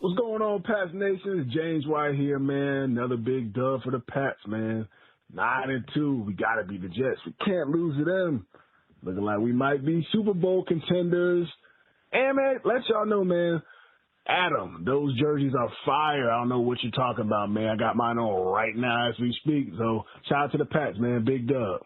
What's going on, Pats Nation? It's James White here, man. Another big dub for the Pats, man. 9-2. We got to beat the Jets. We can't lose to them. Looking like we might be Super Bowl contenders. And, man, let y'all know, man, Adam, those jerseys are fire. I don't know what you're talking about, man. I got mine on right now as we speak. So, shout out to the Pats, man. Big dub.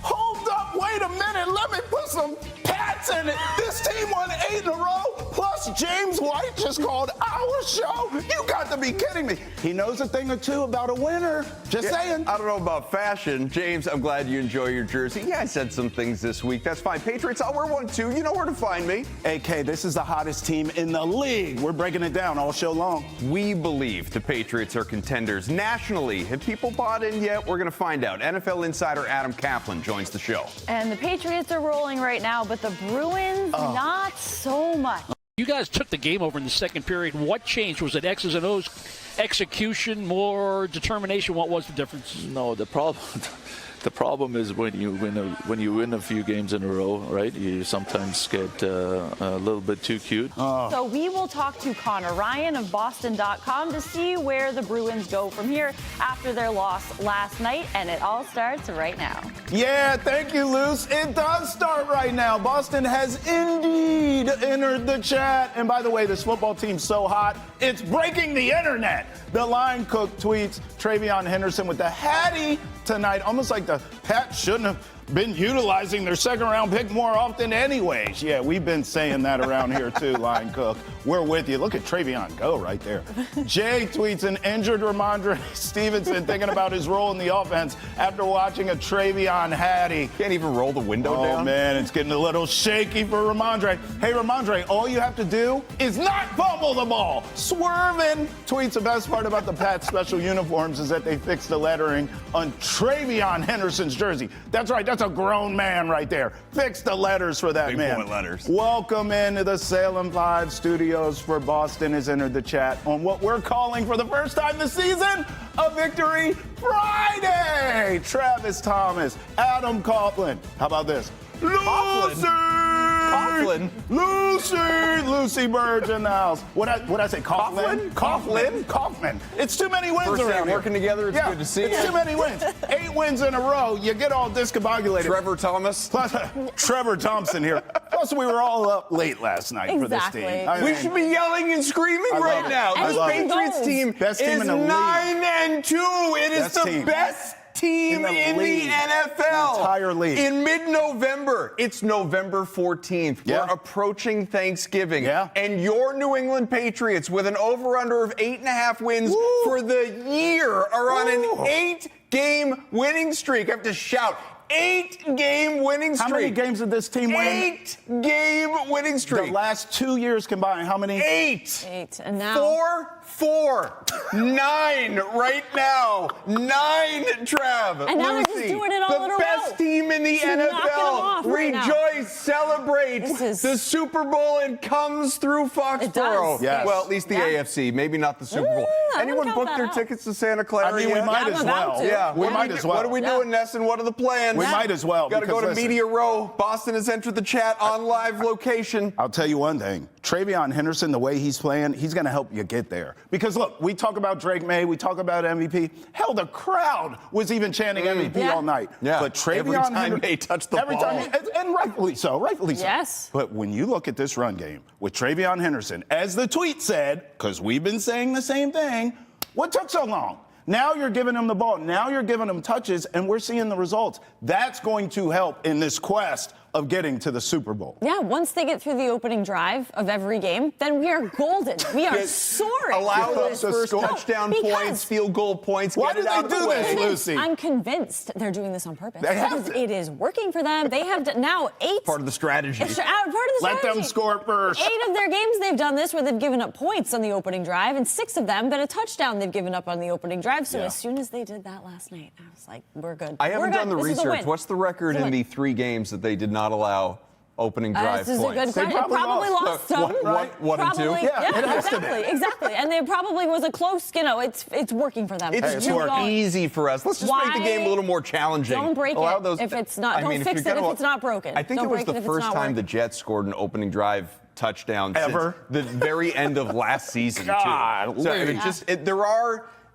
Hold up, wait a minute. Let me put some Pats in it. This team won 8 in a row. Plus, James White just called our show. You got to be kidding me. He knows a thing or two about a winner. Just saying. I don't know about fashion. James, I'm glad you enjoy your jersey. Yeah, I said some things this week. That's fine. Patriots, I'll wear one too. You know where to find me. AK, this is the hottest team in the league. We're breaking it down all show long. We believe the Patriots are contenders nationally. Have people bought in yet? We're going to find out. NFL insider Adam Caplan joins the show. And the Patriots are rolling right now, but the Bruins, not so much. You guys took the game over in the second period. What changed? Was it X's and O's, execution, more determination? What was the difference? No, the problem is when you win a few games in a row, right? You sometimes get a little bit too cute. So we will talk to Conor Ryan of Boston.com to see where the Bruins go from here after their loss last night, and it all starts right now. Yeah, thank you, Luce. It does start right now. Boston has indeed entered the chat. And by the way, this football team's so hot, it's breaking the internet. The line cook tweets TreVeyon Henderson with the Hattie tonight, almost like the Pats shouldn't have been utilizing their second-round pick more often anyways. Yeah, we've been saying that around here too, Line Cook. We're with you. Look at TreVeyon go right there. Jay tweets an injured Ramondre Stevenson thinking about his role in the offense after watching a TreVeyon Hattie. Can't even roll the window down. Oh, man, it's getting a little shaky for Ramondre. Hey, Ramondre, all you have to do is not fumble the ball. Swerving tweets the best part about the Pats special uniforms is that they fixed the lettering on TreVeyon Henderson's jersey. That's right. That's a grown man right there. Fix the letters for that Big man. point letters. Welcome into the Salem 5 studios for Boston has entered the chat on what we're calling for the first time this season, a Victory Friday. Travis Thomas, Adam Caplan. How about this? Lucy! Coughlin? Lucy Burdge in the house. What I say? Kaufman? Kaufman. It's too many wins First around day working together. It's good to see it's you. too many wins. 8 wins in a row. You get all discombobulated. Trevor Thomas. Plus, Trevor Thompson here. Plus, we were all up late last night for this team. Exactly. We should be yelling and screaming right now. it. This And Patriots team Best team is in the league. 9-2. It is Best the team. best team in the league. NFL. The entire league. In mid-November. It's November 14th. Yeah. We're approaching Thanksgiving. Yeah. And your New England Patriots, with an over-under of 8.5 wins for the year, are on an 8-game winning streak. I have to shout. 8-game winning streak. How many games did this team win? 8-game winning streak. The last 2 years combined, how many? 8. And now 4. 9 right now. 9, Trav. And now they're just doing it all in a row. The best team in the Just knocking them off NFL. right now. Rejoice, celebrate. The Super Bowl. It comes through Foxborough. It does. Yes. Well, at least the AFC. Maybe not the Super Bowl. I Anyone wouldn't booked count their that out. tickets to Santa Clara I mean, we yet? might I'm as about well. to. Yeah, we might as well. What are we doing, Nesson? What are the plans? We might as well. Got to go because to listen, Media Row. Boston has entered the chat on live location. I'll tell you one thing. TreVeyon Henderson, the way he's playing, he's going to help you get there. Because, look, we talk about Drake Maye. We talk about MVP. Hell, the crowd was even chanting MVP all night. Yeah. But TreVeyon Every time Henderson, they touch the every ball. time, and rightfully so, rightfully so. Yes. But when you look at this run game with TreVeyon Henderson, as the tweet said, because we've been saying the same thing, what took so long? Now you're giving him the ball. Now you're giving him touches, and we're seeing the results. That's going to help in this quest of getting to the Super Bowl. Yeah, once they get through the opening drive of every game, then we are golden. We are soaring. Allow Get those up to first score. touchdown Because- points, field goal points. Why get do it out they of do the this, way. Lucy? I'm convinced they're doing this on purpose. They have because to. it is working for them. They have now 8. Part of the strategy. It's part of the Let strategy. them score first. 8 of their games they've done this where they've given up points on the opening drive, and 6 of them been a touchdown they've given up on the opening drive. So Yeah. as soon as they did that last night, I was like, we're good. I haven't We're done the good. This is a research. win. What's the record It's a in win. the 3 games that they did not allow opening drive This is a points? good question. It probably lost some. One and two? Probably, Yeah, it has to be. exactly. And it probably was a close, it's working for them. It's Hey, it's easy for us. Let's just make the game a little more challenging. Don't break Allow it those, if it's not. I mean, Don't fix it you're if gonna- it's not broken. I think Don't it was break the if it's first not time the working. Jets scored an opening drive touchdown Ever? since the very end of last season, too. So I mean,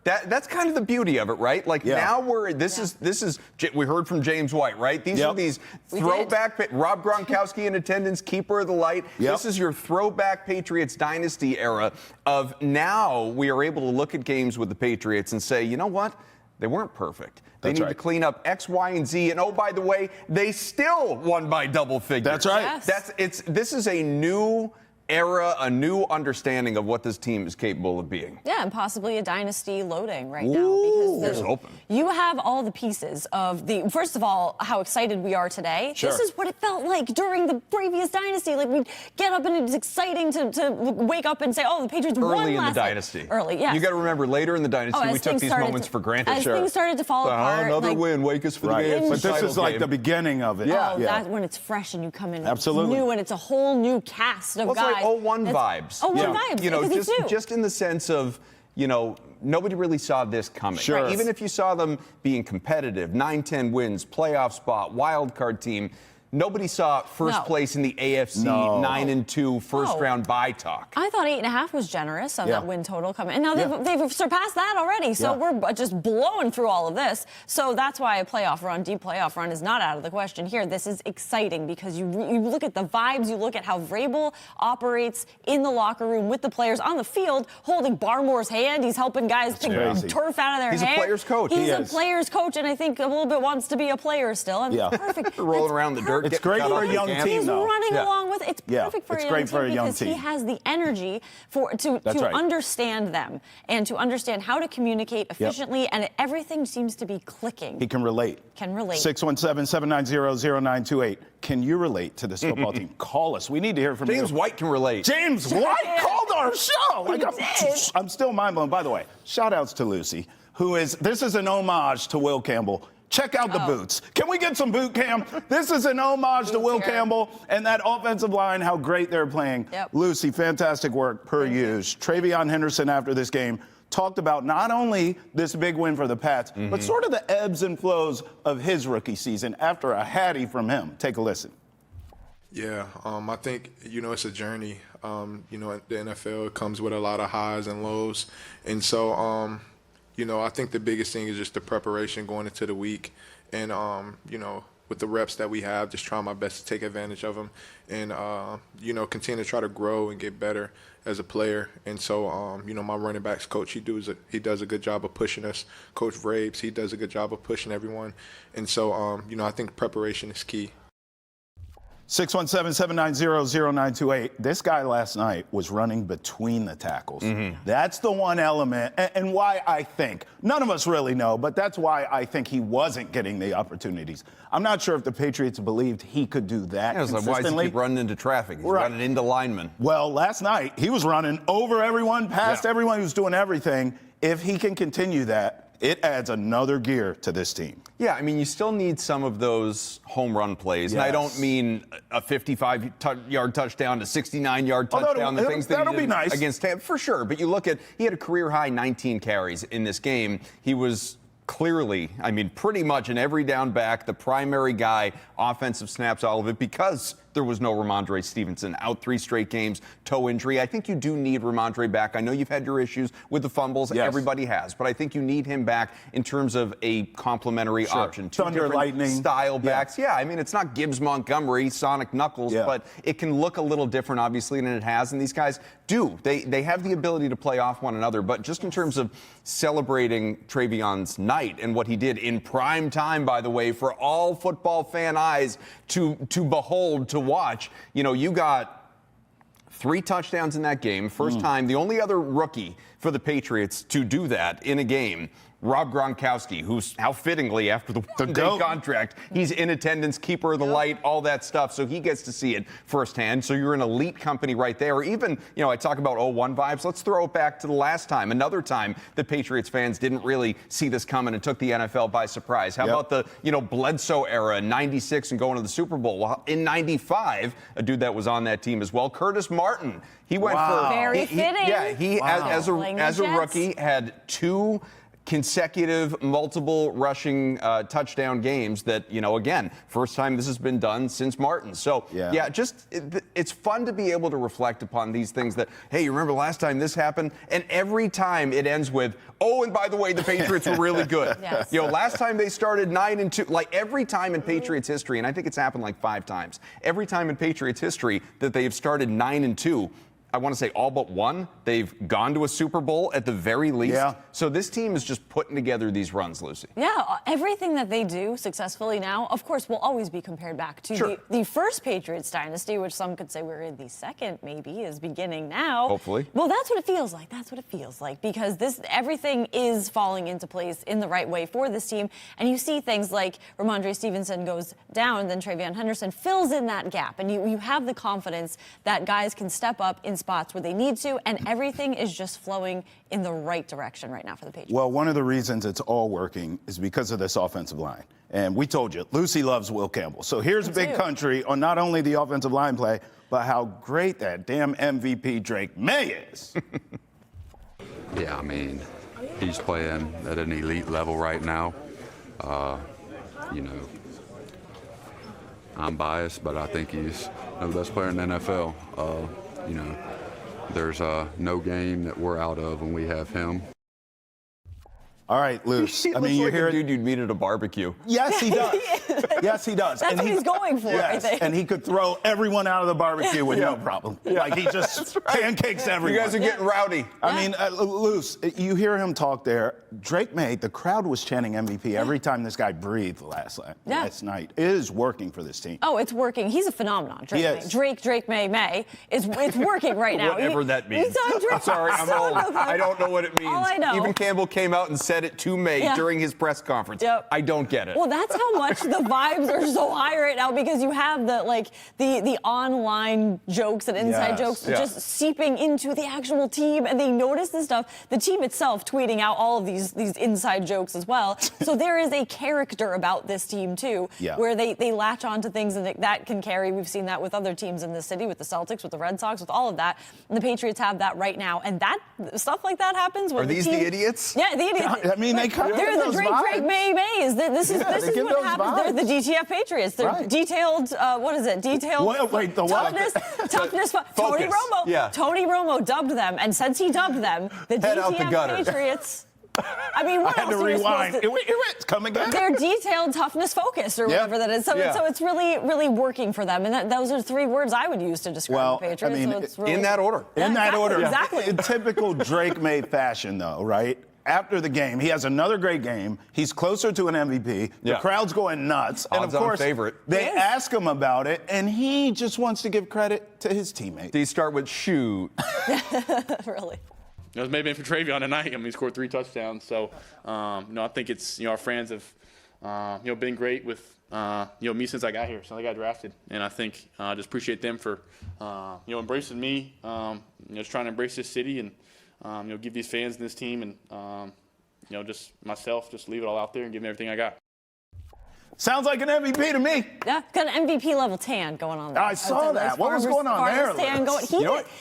that's kind of the beauty of it, right? Like now this is we heard from James White, right? These are these throwback Rob Gronkowski in attendance, keeper of the light. This is your throwback Patriots dynasty era of now we are able to look at games with the Patriots and say, you know what? They weren't perfect. They need to clean up X, Y, and Z. And oh, by the way, they still won by double figures. That's right. Yes. This is a new era, a new understanding of what this team is capable of being. Yeah, and possibly a dynasty loading right now. Because you have all the pieces of first of all, how excited we are today. Sure. This is what it felt like during the previous dynasty. Like, we'd get up and it's exciting to wake up and say, oh, the Patriots won Early in the last night. dynasty. Early, yes. You got to remember, later in the dynasty, we took these moments for granted. As things started to fall apart. Another win, wake us for the game. But this is like the beginning of it. That's when it's fresh and you come in Absolutely. new and it's a whole new cast of guys. It's like 01 vibes. Vibes. You know, because just in the sense of, you know, nobody really saw this coming. Sure. Right? Even if you saw them being competitive, 9-10 wins, playoff spot, wild card team, nobody saw first place in the AFC, 9-2 first round bye talk. I thought 8.5 was generous on that win total coming. And now they've surpassed that already. So we're just blowing through all of this. So that's why a deep playoff run is not out of the question here. This is exciting because you look at the vibes, you look at how Vrabel operates in the locker room with the players on the field, holding Barmore's hand. He's helping guys take turf out of their hair. He's a player's coach. He's a player's coach, and I think a little bit wants to be a player still. And perfect. Rolling around the dirt. It's great for a young team, He's though. running along with it. It's perfect for a young team because he has the energy to understand them and to understand how to communicate efficiently, and everything seems to be clicking. He can relate. 617-790-0928. Can you relate to this football team? Call us. We need to hear from James you. White can relate. James White called our show. I'm still mind blown. By the way, shout outs to Lucy, this is an homage to Will Campbell. Check out the boots. Can we get some boot cam? This is an homage to Will Campbell and that offensive line, how great they're playing. Lucy, fantastic work per usual. TreVeyon Henderson, after this game, talked about not only this big win for the Pats, but sort of the ebbs and flows of his rookie season after a hattie from him. Take a listen. Yeah, I think, it's a journey. The NFL comes with a lot of highs and lows. And so, I think the biggest thing is just the preparation going into the week. And, with the reps that we have, just trying my best to take advantage of them and, continue to try to grow and get better as a player. And so, my running backs coach, he does a good job of pushing us. Coach Vrabes, he does a good job of pushing everyone. And so, I think preparation is key. 617-790-0928. This guy last night was running between the tackles. That's the one element, and why I think, none of us really know, but that's why I think he wasn't getting the opportunities. I'm not sure if the Patriots believed he could do that consistently. Why does he keep running into traffic? He's running into linemen. Well, last night, he was running over everyone, past everyone, he was doing everything. If he can continue that, it adds another gear to this team. Yeah, I mean, you still need some of those home run plays. And I don't mean a 55-yard touchdown, a 69-yard touchdown, the things that he did nice against Tampa, for sure. But you look at, he had a career-high 19 carries in this game. He was clearly, I mean, pretty much an every down back, the primary guy, offensive snaps, all of it, because there was no Ramondre Stevenson, out 3 straight games, toe injury. I think you do need Ramondre back. I know you've had your issues with the fumbles. Everybody has. But I think you need him back in terms of a complementary option. 2 Thunder, different lightning style backs. Yeah, I mean, it's not Gibbs Montgomery, Sonic Knuckles, but it can look a little different, obviously, than it has. And these guys do. They have the ability to play off one another. But just in terms of celebrating TreVeyon's night and what he did in prime time, by the way, for all football fan eyes to behold, to watch. You got 3 touchdowns in that game. First time, the only other rookie for the Patriots to do that in a game, Rob Gronkowski, who's, how fittingly, after the one-day contract, he's in attendance, keeper of the light, all that stuff, so he gets to see it firsthand. So you're in elite company right there. Or even, I talk about 01 vibes. Let's throw it back to the last time, another time the Patriots fans didn't really see this coming and took the NFL by surprise. How about the, Bledsoe era in 96 and going to the Super Bowl? Well, in 95, a dude that was on that team as well, Curtis Martin. He went for very fitting. He as a rookie had 2 consecutive multiple rushing touchdown games that, again, first time this has been done since Martin. So, it's fun to be able to reflect upon these things that, hey, you remember last time this happened? And every time it ends with, oh, and by the way, the Patriots were really good. Yes. Last time they started 9-2. Like every time in Patriots history, and I think it's happened like 5 times, every time in Patriots history that they have started 9-2, I want to say all but one, they've gone to a Super Bowl at the very least. Yeah. So this team is just putting together these runs, Lucy. Yeah, everything that they do successfully now, of course, will always be compared back to the first Patriots dynasty, which some could say we're in the second, maybe, is beginning now. Hopefully. Well, that's what it feels like. That's what it feels like, because everything is falling into place in the right way for this team. And you see things like Ramondre Stevenson goes down, then TreVeyon Henderson fills in that gap. And you have the confidence that guys can step up in spots where they need to, and everything is just flowing in the right direction right now for the Patriots. Well, one of the reasons it's all working is because of this offensive line. And we told you, Lucy loves Will Campbell. So here's a big country on not only the offensive line play, but how great that damn MVP Drake Maye is. Yeah, I mean, he's playing at an elite level right now. I'm biased, but I think he's the best player in the NFL. There's no game that we're out of when we have him. All right, Luce. I mean, you hear a dude you'd meet at a barbecue. Yes, he does. Yes, he does. That's what he's going for, I think. And he could throw everyone out of the barbecue with no problem. Like, he just pancakes everyone. You guys are getting rowdy. I mean, Luce, you hear him talk there. Drake Maye, the crowd was chanting MVP every time this guy breathed last night. It is working for this team. Oh, it's working. He's a phenomenon, Drake Maye. Drake Maye. It's working right now. Whatever that means. I'm sorry, I'm old. I don't know what it means. All I know. Even Campbell came out and said it to May during his press conference. Yep. I don't get it. Well, that's how much the vibes are so high right now, because you have the online jokes and inside jokes just seeping into the actual team, and they notice this stuff. The team itself tweeting out all of these inside jokes as well. So there is a character about this team too, where they latch on to things, and that can carry. We've seen that with other teams in the city, with the Celtics, with the Red Sox, with all of that. And the Patriots have that right now, and that stuff like that happens when Are these the idiots? Yeah, the idiots. I mean, they're the Drake Mays. This is what happens. They're the DTF Patriots. They're detailed. What is it? Detailed. Wait, the toughness. Tony Romo. Yeah. Tony Romo dubbed them, and since he dubbed them, the DTF Patriots. I mean, what I had else to are you rewind. supposed to... Come again. They're detailed toughness focused, or whatever that is. So it's really, really working for them. And those are 3 words I would use to describe the Patriots. I mean, so it's really... in that order. In that order. Exactly. In typical Drake Maye fashion, though, right? After the game, he has another great game. He's closer to an MVP. The crowd's going nuts. And, of course, they ask him about it, and he just wants to give credit to his teammates. Do you start with shoot? Really? It was maybe for TreVeyon tonight. I mean, he scored 3 touchdowns. So, I think it's, our friends have, been great with, me since I got here, since I got drafted. And I think I just appreciate them for, embracing me, just trying to embrace this city and, give these fans and this team and, just myself, just leave it all out there and give them everything I got. Sounds like an MVP to me. Yeah, got an MVP level tan going on there. I saw that. What was going on there? Tan going.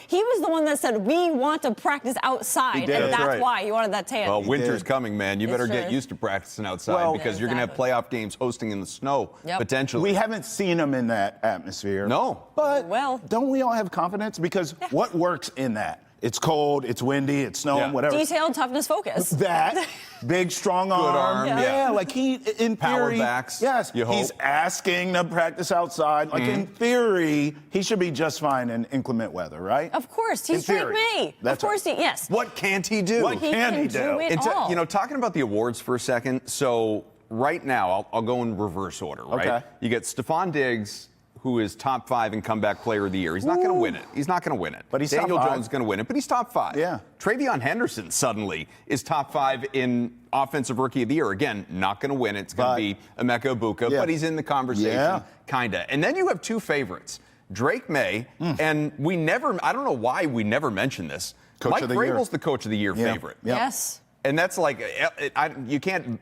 He was the one that said, we want to practice outside, and that's why he wanted that tan. Well, winter's coming, man. You better get used to practicing outside because you're going to have playoff games hosting in the snow, potentially. We haven't seen him in that atmosphere. No. But don't we all have confidence? Because what works in that? It's cold, it's windy, it's snowing, whatever. Detailed toughness focus. That big, strong arm. Good arm. Yeah, like he, in power theory, backs. Yes, he's asking to practice outside. Like in theory, he should be just fine in inclement weather, right? Of course, he's Drake Maye. Of course, yes. What can't he do? What can he do? Talking about the awards for a second. So right now, I'll go in reverse order. Right. Okay. You get Stephon Diggs, who is top 5 in comeback player of the year. He's not going to win it. He's not going to win it. But he's Daniel top 5. Jones is going to win it, but he's top 5. Yeah. TreVeyon Henderson suddenly is top 5 in offensive rookie of the year. Again, not going to win it. It's going to be Emeka Egbuka, but he's in the conversation, kind of. And then you have 2 favorites, Drake Maye, and I don't know why we never mentioned this. Mike Vrabel's the coach of the year favorite. Yes. And that's like, you can't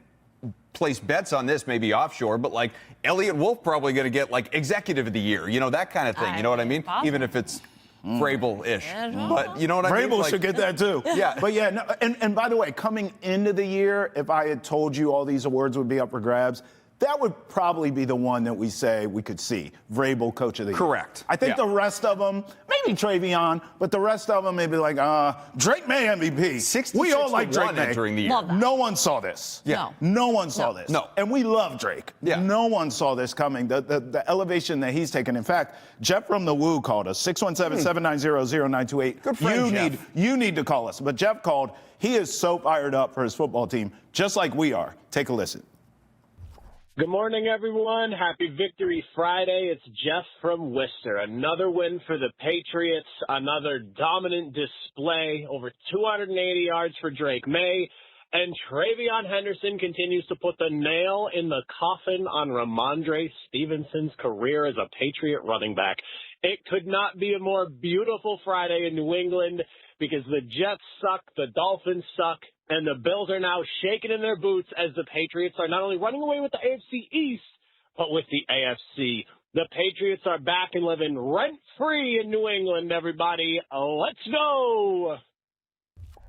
place bets on this, maybe offshore, but like Elliott Wolf probably going to get like executive of the year, that kind of thing. You know what I mean? Possible. Even if it's Vrabel-ish. But you know what I mean? Vrabel should get that too. Yeah. But yeah, no, and by the way, coming into the year, if I had told you all these awards would be up for grabs, that would probably be the one that we say we could see. Vrabel, Coach of the Year. Correct. I think the rest of them, maybe TreVeyon, but the rest of them, maybe like Drake Maye MVP. We all like Drake Maye. During the year. No one saw this. Yeah. No one saw this. No. And we love Drake. Yeah. No one saw this coming. The elevation that he's taken. In fact, Jeff from the Woo called us, 617-790-0928. Good friend, Jeff. You need to call us. But Jeff called. He is so fired up for his football team, just like we are. Take a listen. Good morning, everyone. Happy Victory Friday. It's Jeff from Worcester. Another win for the Patriots. Another dominant display. Over 280 yards for Drake Maye. And TreVeyon Henderson continues to put the nail in the coffin on Ramondre Stevenson's career as a Patriot running back. It could not be a more beautiful Friday in New England because the Jets suck, the Dolphins suck, and the Bills are now shaking in their boots as the Patriots are not only running away with the AFC East, but with the AFC. The Patriots are back and living rent-free in New England, everybody. Let's go!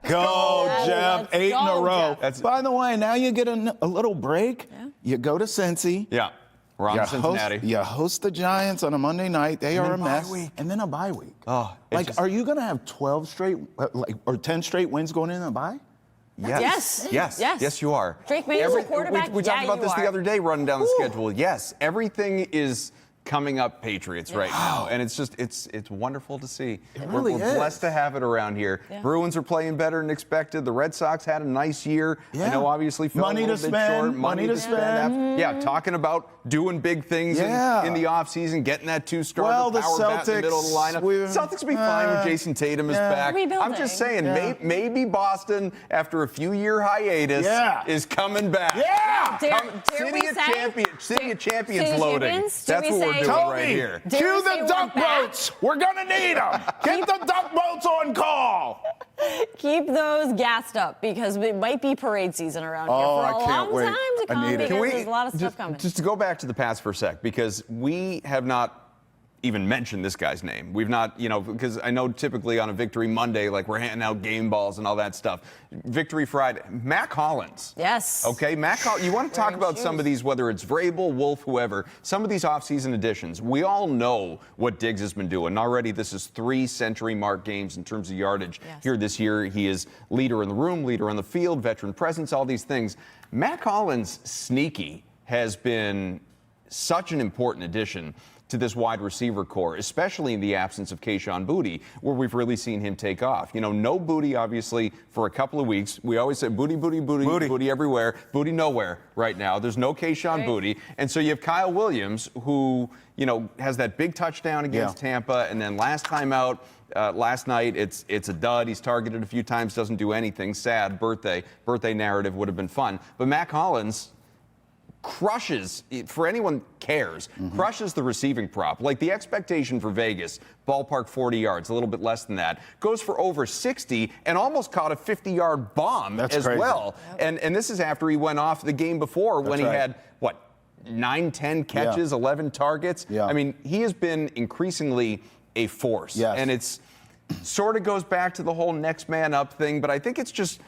Go, Jeff. 8 in a row. Jeff. By the way, now you get a little break. Yeah. You go to Cincy. Yeah. We're on Cincinnati. You host the Giants on a Monday night. They are a mess. And then a bye week. Oh, are you going to have 12 straight or 10 straight wins going into a bye? Yes, you are. Drake Maye is a quarterback. We talked about this the other day, running down the schedule. Yes, everything is coming up Patriots right now, and it's just it's wonderful to see. We're blessed to have it around here. Yeah. Bruins are playing better than expected. The Red Sox had a nice year. I know, obviously, money to spend. Money to spend. Yeah, talking about doing big things in the offseason, getting that 2-star power bat in the middle of the lineup. Celtics will be fine when Jason Tatum is back. Rebuilding. I'm just saying, maybe Boston, after a few-year hiatus, is coming back. City of Champions loading. That's what we're doing right here. Cue the duck boats. We're going to need them. Get the duck boats on call. Keep those gassed up because it might be parade season around here for a long time to come because there's a lot of stuff coming. Just to go back to the past for a sec, because we have not even mentioned this guy's name. We've not, because I know typically on a Victory Monday, like we're handing out game balls and all that stuff. Victory Friday, Mac Hollins. Yes. Okay, Mac Hollins. You want to talk about some of these, whether it's Vrabel, Wolf, whoever, some of these offseason additions. We all know what Diggs has been doing. Already this is 3 century mark games in terms of yardage here this year. He is leader in the room, leader on the field, veteran presence, all these things. Mac Hollins, sneaky, has been such an important addition to this wide receiver core, especially in the absence of Kayshon Boutte, where we've really seen him take off. No Boutte, obviously, for a couple of weeks. We always say Boutte everywhere, Boutte nowhere right now. There's no Kayshon Boutte. And so you have Kyle Williams, who, has that big touchdown against Tampa, and then last time out, last night, it's a dud. He's targeted a few times, doesn't do anything. Sad birthday narrative would have been fun. But Mac Hollins crushes, for anyone cares, crushes the receiving prop. Like the expectation for Vegas, ballpark 40 yards, a little bit less than that, goes for over 60 and almost caught a 50-yard bomb as well. And this is after he went off the game before when he had, 9, 10 catches, 11 targets. I mean, he has been increasingly a force. And it's sort of goes back to the whole next man up thing, but I think it's just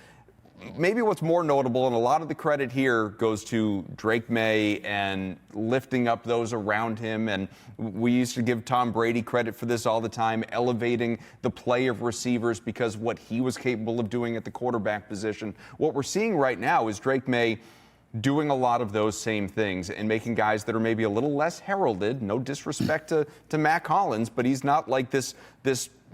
maybe what's more notable, and a lot of the credit here goes to Drake Maye and lifting up those around him. And we used to give Tom Brady credit for this all the time, elevating the play of receivers because what he was capable of doing at the quarterback position. What we're seeing right now is Drake Maye doing a lot of those same things and making guys that are maybe a little less heralded. No disrespect to Mac Hollins, but he's not like this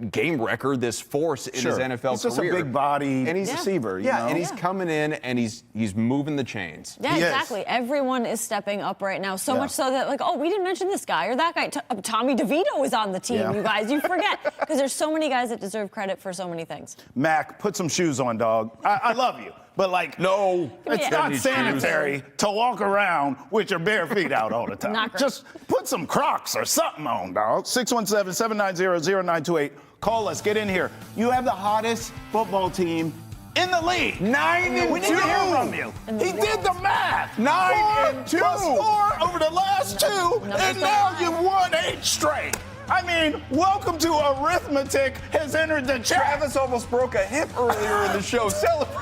game wrecker, this force in his NFL career. He's just a big body and he's a receiver. And he's coming in and he's moving the chains. Yeah, exactly. Everyone is stepping up right now. So much so that we didn't mention this guy or that guy. Tommy DeVito is on the team, you guys. You forget because there's so many guys that deserve credit for so many things. Mac, put some shoes on, dog. I love you. But no, it's not sanitary to walk around with your bare feet out all the time. Just put some Crocs or something on, dog. 617-790-0928. Call us. Get in here. You have the hottest football team in the league. 9-2. We need to hear from you. He did the math. 9-2. +4 over the last 2, and now you've won 8 straight. I mean, welcome to arithmetic has entered the chat. Travis almost broke a hip earlier in the show. Celebrate.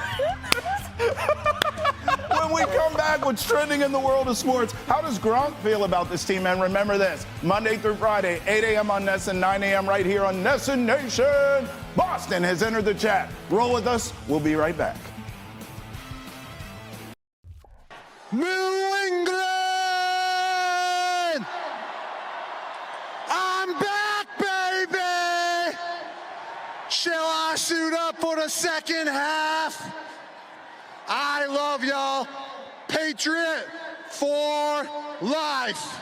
When we come back, what's trending in the world of sports? How does Gronk feel about this team? And remember this, Monday through Friday, 8 a.m. on NESN, 9 a.m. right here on NESN Nation. Boston has entered the chat. Roll with us. We'll be right back. New England! I'm back, baby! Shall I suit up for the second half? I love y'all. Patriot for life.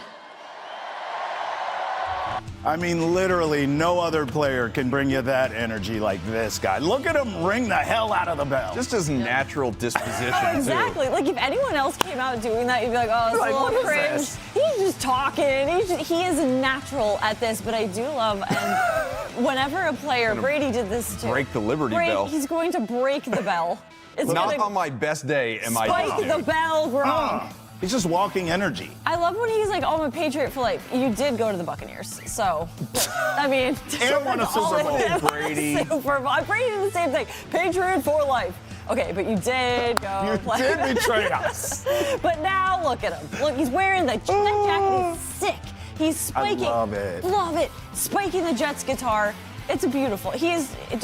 I mean, literally, no other player can bring you that energy like this guy. Look at him ring the hell out of the bell. Just his natural disposition, exactly. too. Like, if anyone else came out doing that, you'd be like, oh, it's a little cringe. He's just talking. He is natural at this, but I do love, and whenever a player, Brady did this too. Break the Liberty Bell. He's going to break the bell. It's Not on my best day am I spike the bell, Gronk. He's just walking energy. I love when he's like, oh, I'm a Patriot for life. You did go to the Buccaneers, so, I mean. And won a Super Bowl, Brady. Brady did the same thing. Patriot for life. Okay, but you did go. You did betray us. But now look at him. Look, he's wearing the Jet jacket. He's sick. He's spiking. I love it. Love it. Spiking the Jets guitar. It's beautiful. He is a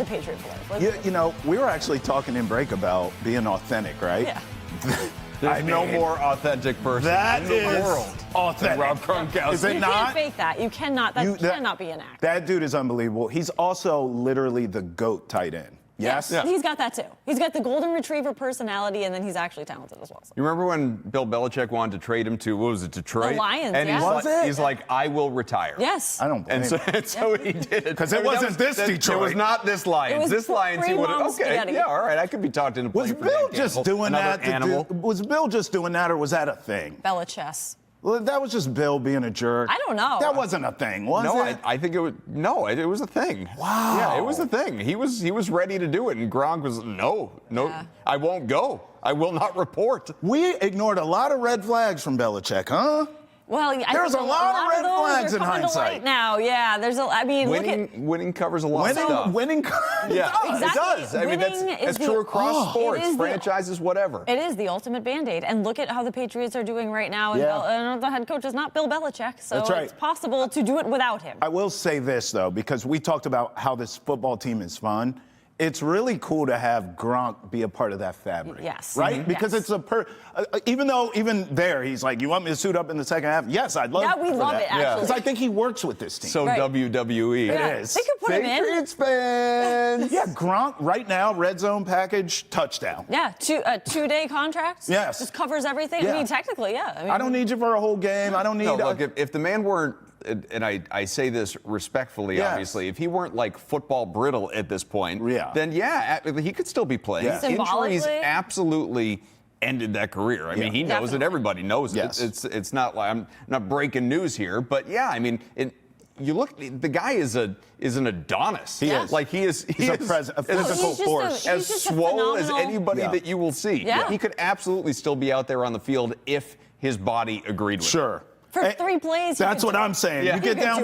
Patriot for life. You know, we were actually talking in break about being authentic, right? Yeah. There's no more authentic person in the world authentic. than Rob Gronkowski. Is it You not? can't fake that. You cannot. That cannot be an act. That dude is unbelievable. He's also literally the GOAT tight end. Yes? Yeah. He's got that too. He's got the golden retriever personality, and then he's actually talented as well. So. You remember when Bill Belichick wanted to trade him to, what was it, Detroit? The Lions, and yeah. he's like, I will retire. Yes. I don't blame him. And so he did. Because it wasn't this Detroit. It was not this Lions. This Lions, he would have. Okay, spaghetti. yeah, all right. I could be talked into playing Was Bill just doing that? Was Bill just doing that, or was that a thing? Belichick. Well, that was just Bill being a jerk. I don't know. That wasn't a thing, was it? I think it was. No, it was a thing. Wow. Yeah, it was a thing. He was ready to do it, and Gronk was no, Yeah. I won't go. I will not report. We ignored a lot of red flags from Belichick, huh? Well, There's a lot of red those flags are in coming to hindsight. light now, yeah. There's I mean, Winning covers a lot of stuff. Winning Yeah, Exactly. it does. I mean, that's true across sports, franchises, whatever. It is the ultimate Band-Aid. And look at how the Patriots are doing right now. And, and the head coach is not Bill Belichick, so That's right. it's possible to do it without him. I will say this, though, because we talked about how this football team is fun. It's really cool to have Gronk be a part of that fabric. Yes. Right? Because yes. it's even there, he's like, you want me to suit up in the second half? Yes, I'd love Yeah, we love that. it, actually. Because I think he works with this team. So Right. WWE. It is. They could put him in. Patriots fans. Yeah, Gronk right now, red zone package, touchdown. Yeah, two-day contract. Yes. Just covers everything. Yeah. I mean, technically, yeah. I mean, I don't need you for a whole game. I don't need. No, look, if the man weren't, and I say this respectfully, Yes. obviously, if he weren't like football brittle at this point, then he could still be playing. Yeah. Injuries Symbolically. absolutely ended that career. I mean, he knows it. Everybody knows Yes. it. It's not like I'm not breaking news here, but yeah, I mean, you look. The guy is an Adonis. He is. Like he's a physical force. as swole as anybody that you will see. Yeah. He could absolutely still be out there on the field if his body agreed with it. Sure. For 3 plays. That's what I'm saying. Yeah. You get He could down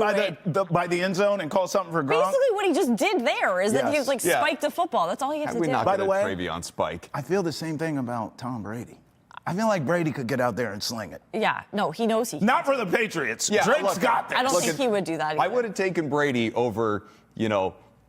do by the end zone and call something for Gronk. Basically, what he just did there is that he Yes. spiked a football. That's all he had to do. By the way, TreVeyon Spike. I feel the same thing about Tom Brady. I feel like Brady could get out there and sling it. Yeah, no, he knows he can. Not for the Patriots. Yeah, Drake's look, got this. I don't think he would do that either. I would have taken Brady over,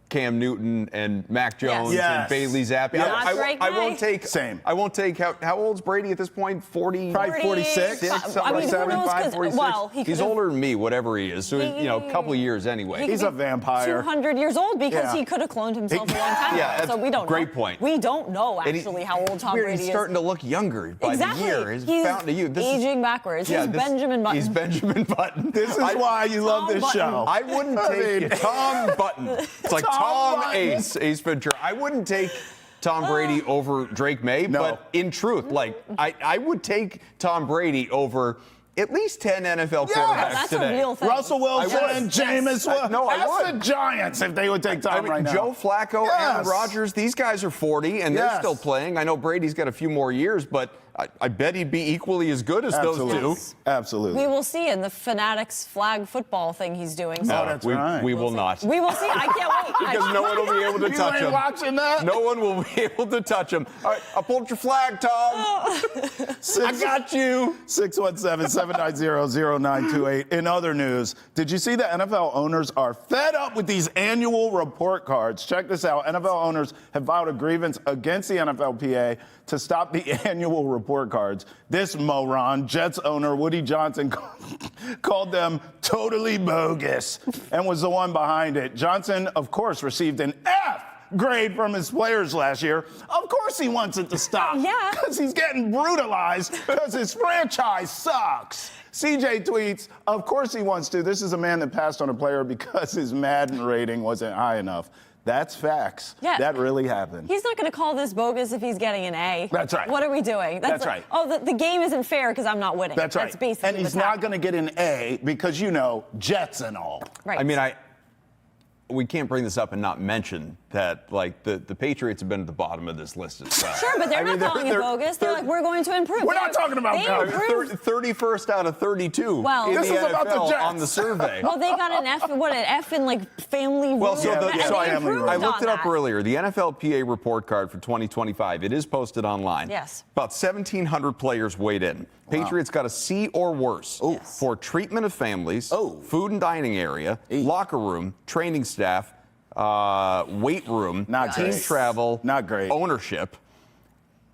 Cam Newton and Mac Jones Yes. and Bailey Zappi. Yes. I won't take. Same. I won't take. How old's Brady at this point? 40. Probably 46. I mean, who knows, 'cause, 46. well, He's older than me, whatever he is. So a couple of years anyway. He's a vampire. 200 years old because Yeah. he could have cloned himself a long time Yeah, ago. So we don't know. great point. We don't know And actually how old Tom weird, Brady he's is. starting to look younger by Exactly. the year. He's He's fountain of youth. This is- aging backwards. He's Benjamin Button. He's Benjamin Button. This is why you love this Button. show. I wouldn't take Tom Button. It's like Tom Button. Ace Ventura. I wouldn't take Tom Brady over Drake Maye, No. but in truth, like I would take Tom Brady over at least 10 NFL quarterbacks that's today. a real thing. Russell Wilson, Jameis. Ask the Giants if they would take Tom right now. Joe Flacco, Aaron Rodgers, these guys are 40 and they're still playing. I know Brady's got a few more years, but I bet he'd be equally as good as those two. Absolutely. We will see in the Fanatics flag football thing he's doing. So. No, that's right. We will not. We will see. I can't wait. Because no one will be able to touch him. Watching that? No one will be able to touch him. All right, I pulled your flag, Tom. I got you. 617-790-0928. In other news, did you see the NFL owners are fed up with these annual report cards? Check this out. NFL owners have filed a grievance against the NFLPA to stop the annual report cards. This moron, Jets owner Woody Johnson, called them totally bogus and was the one behind it. Johnson, of course, received an F grade from his players last year. Of course he wants it to stop. Yeah. Because he's getting brutalized because his franchise sucks. CJ tweets, of course he wants to. This is a man that passed on a player because his Madden rating wasn't high enough. That's facts. Yeah. That really happened. He's not going to call this bogus if he's getting an A. That's right. What are we doing? That's right. Oh, the game isn't fair because I'm not winning. That's right. That's basically and he's not going to get an A because, Jets and all. Right. I mean, we can't bring this up and not mention that, like, the Patriots have been at the bottom of this list as well. Sure, but they're not calling it bogus. They're like, we're going to improve. We're not talking about that. 31st out of 32 well, in this the is NFL about the Jets. on the survey. Well, they got an F. What, an F in, like, family room? Well, so I looked it up that. earlier. The NFLPA report card for 2025, it is posted online. Yes. About 1,700 players weighed in. Wow. Patriots got a C or worse for treatment of families, food and dining area, locker room, training staff, weight room, team travel, not great, ownership.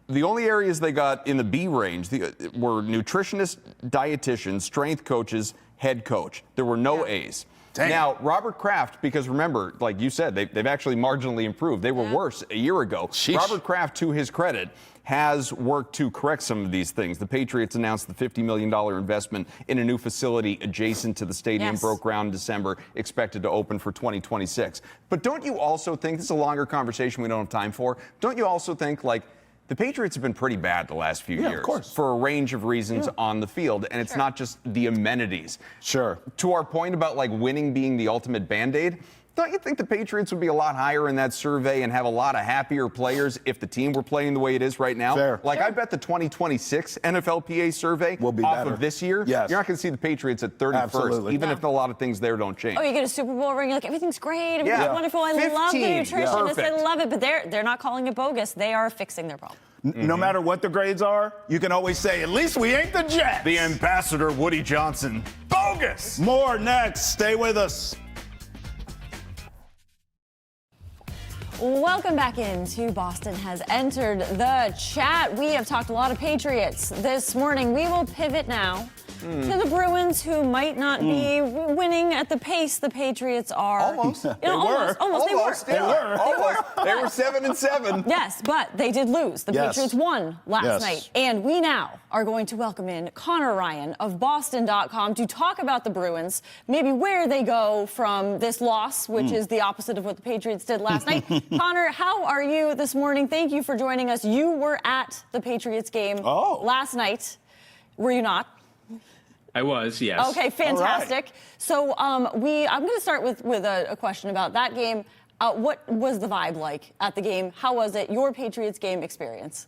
The only areas they got in the B range were nutritionists, dietitians, strength coaches, head coach. There were no A's. Dang. Now, Robert Kraft, because remember, like you said, they've actually marginally improved. They were worse a year ago. Sheesh. Robert Kraft, to his credit, has worked to correct some of these things. The Patriots announced the $50 million investment in a new facility adjacent to the stadium, broke ground in December, expected to open for 2026. But don't you also think, this is a longer conversation we don't have time for, don't you also think, like, the Patriots have been pretty bad the last few years of course. for a range of reasons on the field, and it's not just the amenities. Sure. To our point about, like, winning being the ultimate Band-Aid, don't you think the Patriots would be a lot higher in that survey and have a lot of happier players if the team were playing the way it is right now? Fair. Like, I bet the 2026 NFLPA survey will be off better. of this year, yes. you're not going to see the Patriots at 31st, Absolutely. even if a lot of things there don't change. Oh, you get a Super Bowl ring, you're like, everything's great, everything's wonderful, I love the 15. nutritionists, I Perfect. love it, but they're not calling it bogus. They are fixing their problem. No matter what the grades are, you can always say, at least we ain't the Jets. The ambassador, Woody Johnson. Bogus! More next. Stay with us. Welcome back into Boston has entered the chat. We have talked a lot of Patriots this morning. We will pivot now to the Bruins, who might not be winning at the pace the Patriots are. Almost. They were. They were 7-7. Yes, but they did lose. The Patriots won last night. And we now are going to welcome in Conor Ryan of Boston.com to talk about the Bruins, maybe where they go from this loss, which is the opposite of what the Patriots did last night. Conor, how are you this morning? Thank you for joining us. You were at the Patriots game last night. Were you not? I was, yes. Okay, fantastic. Right. So I'm going to start with a question about that game. What was the vibe like at the game? How was it? Your Patriots game experience?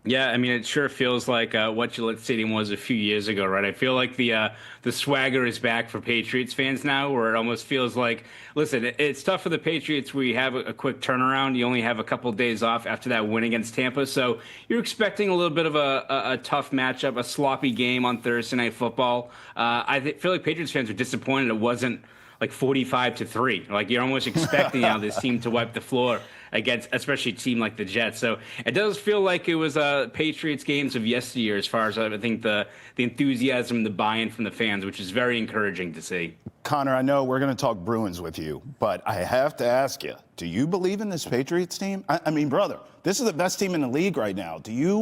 Yeah, I mean, it sure feels like what Gillette Stadium was a few years ago, right? I feel like the swagger is back for Patriots fans now, where it almost feels like, listen, it's tough for the Patriots where you have a quick turnaround. You only have a couple of days off after that win against Tampa. So you're expecting a little bit of a tough matchup, a sloppy game on Thursday Night Football. I feel like Patriots fans are disappointed it wasn't like 45-3. Like, you're almost expecting now this team to wipe the floor against, especially a team like the Jets. So it does feel like it was Patriots games of yesteryear as far as I think the enthusiasm, the buy-in from the fans, which is very encouraging to see. Conor, I know we're going to talk Bruins with you, but I have to ask you, do you believe in this Patriots team? I mean, brother, this is the best team in the league right now.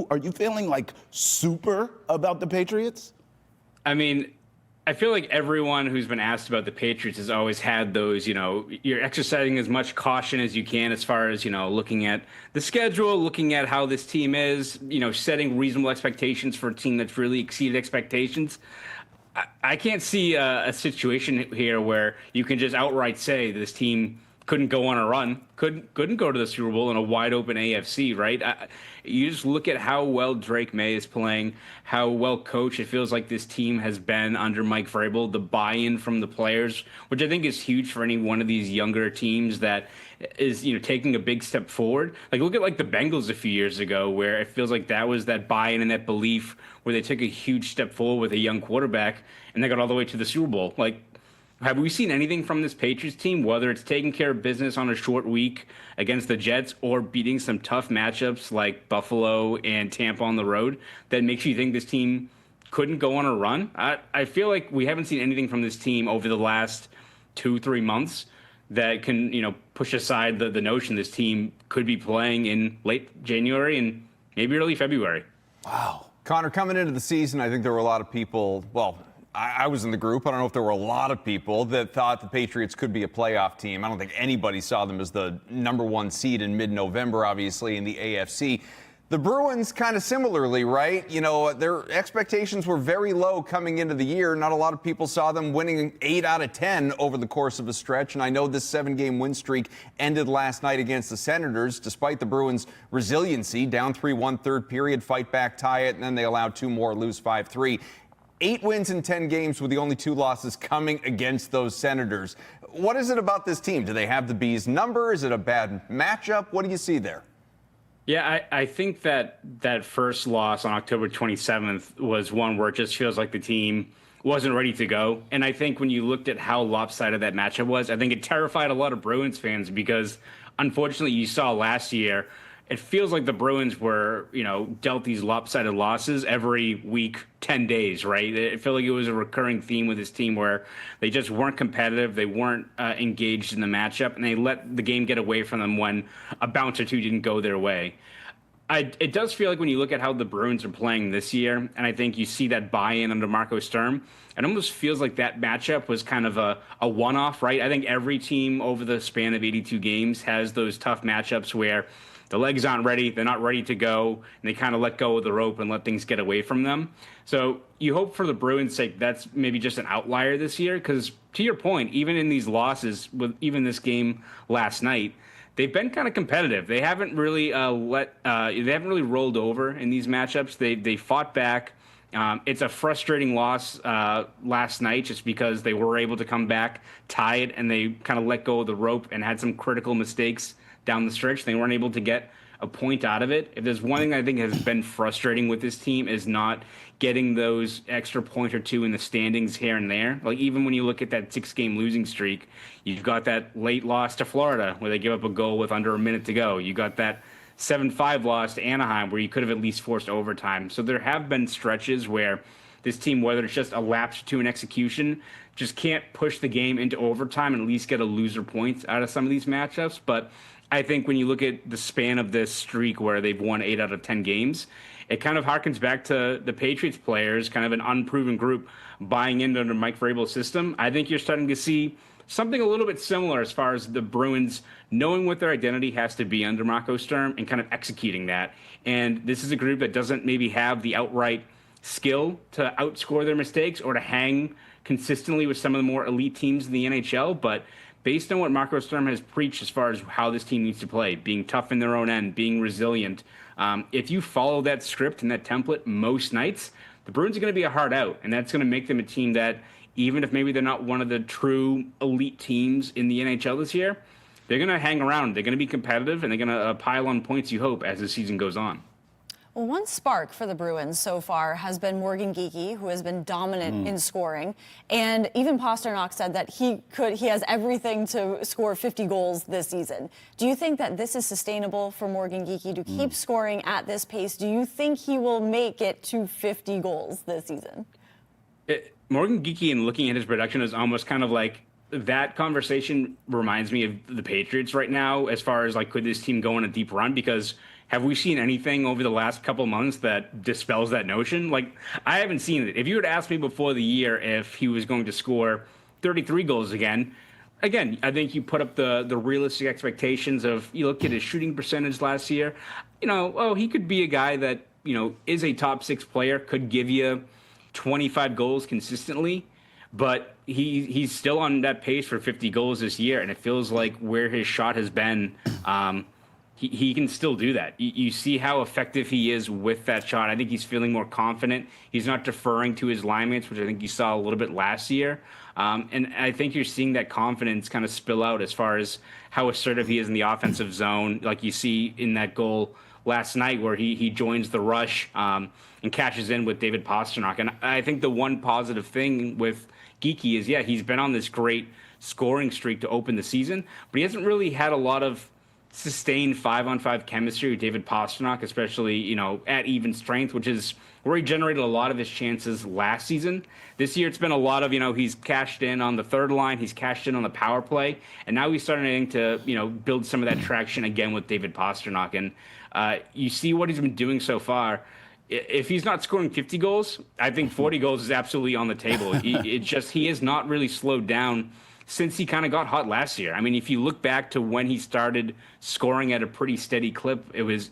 Are you feeling like super about the Patriots? I mean, I feel like everyone who's been asked about the Patriots has always had those, you're exercising as much caution as you can as far as, looking at the schedule, looking at how this team is, setting reasonable expectations for a team that's really exceeded expectations. I can't see a situation here where you can just outright say this team couldn't go on a run, couldn't go to the Super Bowl in a wide open AFC, right? You just look at how well Drake Maye is playing, how well coached it feels like this team has been under Mike Vrabel, the buy-in from the players, which I think is huge for any one of these younger teams that is, taking a big step forward. Like, look at the Bengals a few years ago, where it feels like that was that buy-in and that belief where they took a huge step forward with a young quarterback and they got all the way to the Super Bowl. Have we seen anything from this Patriots team, whether it's taking care of business on a short week against the Jets or beating some tough matchups like Buffalo and Tampa on the road, that makes you think this team couldn't go on a run? I feel like we haven't seen anything from this team over the last 2-3 months that can, push aside the notion this team could be playing in late January and maybe early February. Wow. Connor, coming into the season, I think there were a lot of people, I was in the group. I don't know if there were a lot of people that thought the Patriots could be a playoff team. I don't think anybody saw them as the #1 seed in mid-November, obviously, in the AFC. The Bruins kind of similarly, right? Their expectations were very low coming into the year. Not a lot of people saw them winning 8 out of 10 over the course of a stretch. And I know this 7-game win streak ended last night against the Senators, despite the Bruins' resiliency. Down 3-1 third period, fight back, tie it, and then they allowed 2 more, lose 5-3. 8 wins in 10 games with the only 2 losses coming against those Senators. What is it about this team? Do they have the Bees' number? Is it a bad matchup? What do you see there? Yeah, I think that first loss on October 27th was one where it just feels like the team wasn't ready to go. And I think when you looked at how lopsided that matchup was, I think it terrified a lot of Bruins fans because, unfortunately, you saw last year, it feels like the Bruins were, dealt these lopsided losses every week, 10 days, right? It felt like it was a recurring theme with this team where they just weren't competitive, they weren't engaged in the matchup, and they let the game get away from them when a bounce or two didn't go their way. It does feel like when you look at how the Bruins are playing this year, and I think you see that buy-in under Marco Sturm, it almost feels like that matchup was kind of a one-off, right? I think every team over the span of 82 games has those tough matchups where the legs aren't ready, they're not ready to go, and they kind of let go of the rope and let things get away from them. So you hope for the Bruins' sake that's maybe just an outlier this year, because to your point, even in these losses, with even this game last night, they've been kind of competitive. They haven't really rolled over in these matchups. They fought back. It's a frustrating loss last night just because they were able to come back, tie it, and they kind of let go of the rope and had some critical mistakes down the stretch. They weren't able to get a point out of it. If there's one thing I think has been frustrating with this team is not getting those extra point or two in the standings here and there. Like, even when you look at that 6-game losing streak, you've got that late loss to Florida where they give up a goal with under a minute to go. You got that 7-5 loss to Anaheim where you could have at least forced overtime. So there have been stretches where this team, whether it's just a lapse to an execution, just can't push the game into overtime and at least get a loser point out of some of these matchups. But I think when you look at the span of this streak where they've won 8 out of 10 games, it kind of harkens back to the Patriots players, kind of an unproven group buying into under Mike Vrabel's system. I think you're starting to see something a little bit similar as far as the Bruins knowing what their identity has to be under Marco Sturm and kind of executing that. And this is a group that doesn't maybe have the outright skill to outscore their mistakes or to hang consistently with some of the more elite teams in the NHL, but based on what Marco Sturm has preached as far as how this team needs to play, being tough in their own end, being resilient, if you follow that script and that template most nights, the Bruins are going to be a hard out, and that's going to make them a team that, even if maybe they're not one of the true elite teams in the NHL this year, they're going to hang around, they're going to be competitive, and they're going to pile on points, you hope, as the season goes on. Well, one spark for the Bruins so far has been Morgan Geekie, who has been dominant in scoring. And even Pastrnak said that he has everything to score 50 goals this season. Do you think that this is sustainable for Morgan Geekie to keep scoring at this pace? Do you think he will make it to 50 goals this season? Morgan Geekie, in looking at his production, is almost kind of like that conversation reminds me of the Patriots right now, as far as like, could this team go on a deep run? Because have we seen anything over the last couple months that dispels that notion? Like, I haven't seen it. If you were to ask me before the year if he was going to score 33 goals again, I think you put up the realistic expectations of, you look at his shooting percentage last year, he could be a guy that, is a top 6 player, could give you 25 goals consistently, but he's still on that pace for 50 goals this year, and it feels like where his shot has been, he can still do that. You see how effective he is with that shot. I think he's feeling more confident. He's not deferring to his line mates, which I think you saw a little bit last year. And I think you're seeing that confidence kind of spill out as far as how assertive he is in the offensive zone, like you see in that goal last night where he joins the rush and cashes in with David Pastrnak. And I think the one positive thing with Geekie is, he's been on this great scoring streak to open the season, but he hasn't really had a lot of sustained 5-on-5 chemistry with David Pastrnak, especially, at even strength, which is where he generated a lot of his chances last season. This year, it's been a lot of, he's cashed in on the third line, he's cashed in on the power play, and now he's starting to, build some of that traction again with David Pastrnak. And you see what he's been doing so far. If he's not scoring 50 goals, I think 40 goals is absolutely on the table. He has not really slowed down since he kind of got hot last year. I mean, if you look back to when he started scoring at a pretty steady clip, it was,